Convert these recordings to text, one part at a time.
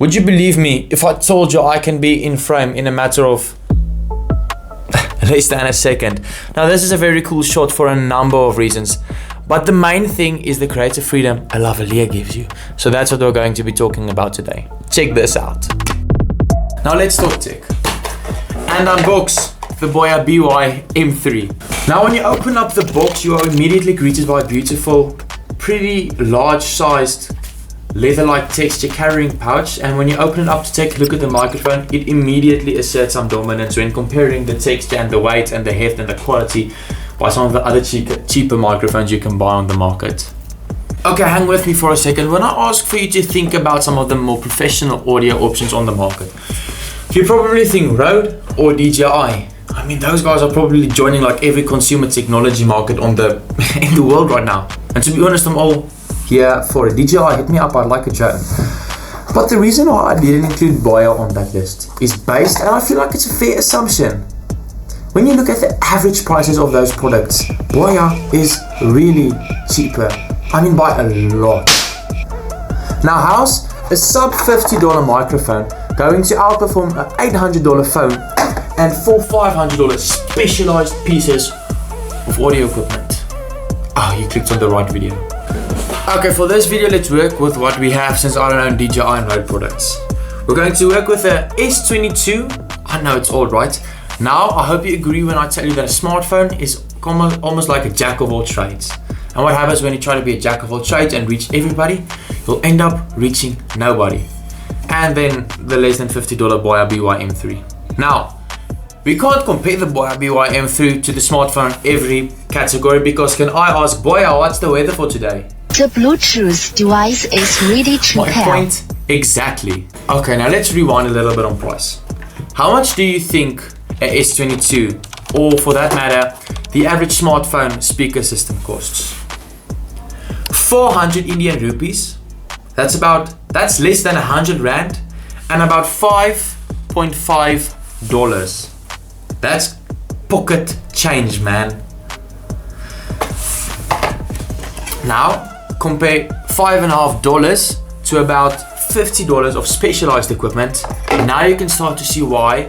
Would you believe me if I told you I can be in frame in a matter of less than a second? Now this is a very cool shot for a number of reasons, but the main thing is the creative freedom a lavalier gives you. So that's what we're going to be talking about today. Check this out. Now let's talk tech and unbox the BOYA by-M3. Now when you open up the box, you are immediately greeted by a beautiful, pretty large sized leather-like texture carrying pouch, and when you open it up to take a look at the microphone, it immediately asserts some dominance when comparing the texture and the weight and the heft and the quality by some of the other cheaper microphones you can buy on the market. Okay, hang with me for a second. When I ask for you to think about some of the more professional audio options on the market, you probably think Rode or DJI. I mean, those guys are probably joining like every consumer technology market in the world right now. And to be honest, I'm all here for a DJI. Hit me up, I'd like a drone. But the reason why I didn't include BOYA on that list is based, and I feel like it's a fair assumption. When you look at the average prices of those products, BOYA is really cheaper. I mean by a lot. Now how's a sub $50 microphone going to outperform an $800 phone and $400-500 specialized pieces of audio equipment? Oh, you clicked on the right video. Okay, for this video, let's work with what we have, since I don't own DJI and Rode products. We're going to work with a S22. I know it's old, right? Now, I hope you agree when I tell you that a smartphone is almost like a jack of all trades. And what happens when you try to be a jack of all trades and reach everybody? You'll end up reaching nobody. And then the less than $50 BOYA by-M3. Now, we can't compare the BOYA by-M3 to the smartphone every category, because can I ask BOYA, what's the weather for today? The Bluetooth device is ready to My pair. point exactly. Okay, now let's rewind a little bit on price. How much do you think a S22, or for that matter, the average smartphone speaker system costs? 400 Indian rupees. That's less than 100 Rand, and about $5.5. That's pocket change, man. Now, compare $5.50 to about $50 of specialized equipment. Now you can start to see why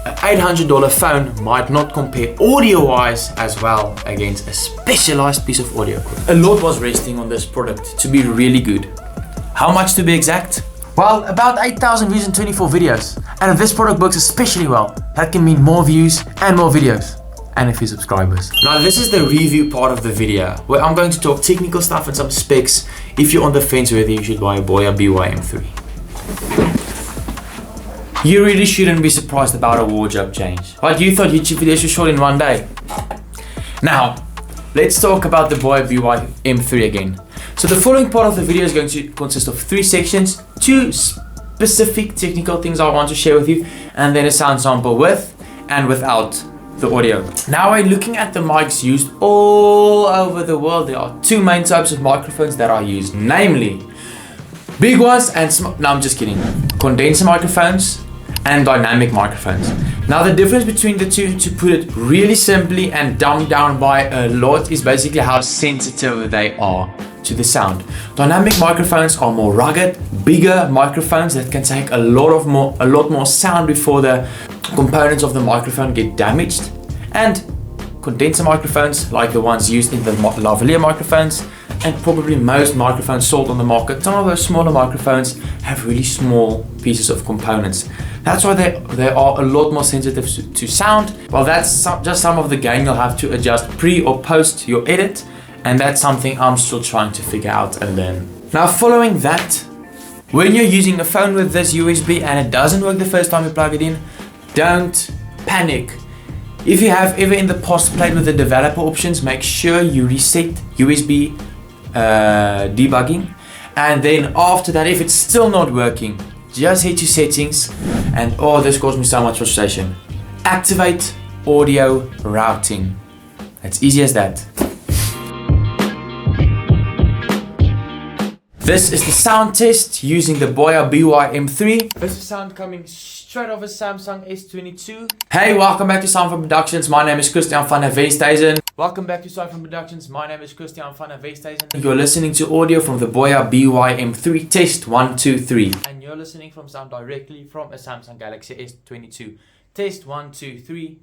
an $800 phone might not compare audio-wise as well against a specialized piece of audio equipment. A lot was resting on this product to be really good. How much to be exact? Well, about 8,000 views in 24 videos. And if this product works especially well, that can mean more views and more videos. And a few subscribers. Now this is the review part of the video, where I'm going to talk technical stuff and some specs if you're on the fence whether you should buy a BOYA by-M3. You really shouldn't be surprised about a wardrobe change. But you thought YouTube videos were short in one day. Now, let's talk about the BOYA by-M3 again. So the following part of the video is going to consist of 3 sections, 2 specific technical things I want to share with you, and then a sound sample with and without the audio. Now when looking at the mics used all over the world, there are 2 main types of microphones that are used, namely big ones and no, I'm just kidding, condenser microphones and dynamic microphones. Now the difference between the two, to put it really simply and dumbed down by a lot, is basically how sensitive they are to the sound. Dynamic microphones are more rugged, bigger microphones that can take a lot more sound before the components of the microphone get damaged, and condenser microphones like the ones used in the lavalier microphones and probably most microphones sold on the market, some of those smaller microphones have really small pieces of components. That's why they are a lot more sensitive to sound. Well, that's just some of the gain you'll have to adjust pre or post your edit, and that's something I'm still trying to figure out and learn. Now following that, when you're using a phone with this USB and it doesn't work the first time you plug it in, don't panic. If you have ever in the past played with the developer options, make sure you reset USB debugging, and then after that, if it's still not working, just hit your settings and oh, this caused me so much frustration. Activate audio routing. It's easy as that. This is the sound test using the BOYA by-M3. This is sound coming straight off a Samsung S22. Hey, welcome back to Sound from Productions. My name is Christian van der Westhuizen. Welcome back to Sound from Productions. My name is Christian van der Westhuizen. You're listening to audio from the BOYA by-M3 test 1, 2, 3. And you're listening from sound directly from a Samsung Galaxy S22. Test 1, 2, 3.